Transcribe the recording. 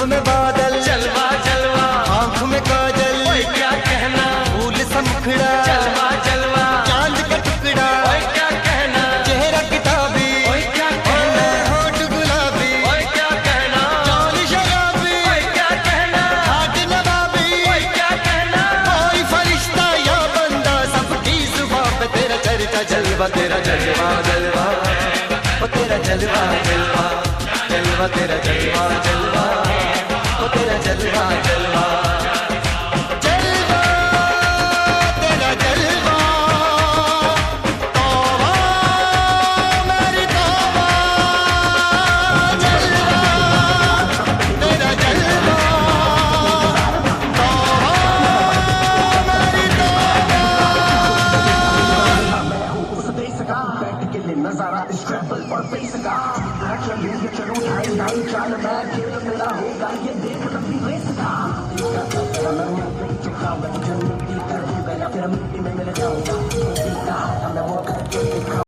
में बादल, जलवा जलवा, आंख में काजल, ओए क्या कहना, फूल सा मुखड़ा, जलवा जलवा, चांद का टुकड़ा, ओए क्या कहना, चेहरा किताबी, ओए क्या कहना, होठ गुलाबी, ओए क्या कहना, चाल शराबी, ओए क्या कहना, हाथ नवाबी, ओए क्या कहना, कोई फरिश्ता या बंदा, सबकी जुबान पे तेरा चर्चा, जलवा तेरा जलवा जलवा, ओ तेरा जलवा जलवा, जलवा तेरा जलवा जलवा, ओ तेरा जलवा जलवा, जलवा तेरा जलवा, तौबा मेरी तौबा, जलवा तेरा जलवा, तौबा मेरी तौबा। मैं हूँ उस देश का, बैठ के ले नजारा इस ट्रैवल पर बेस का। चलूंगे चलूं ढाई ढाई चाल, मैं खेल मेरा होगा ये देख लंबी रेस का। फिर मिट्टी में मिल जाऊंगा।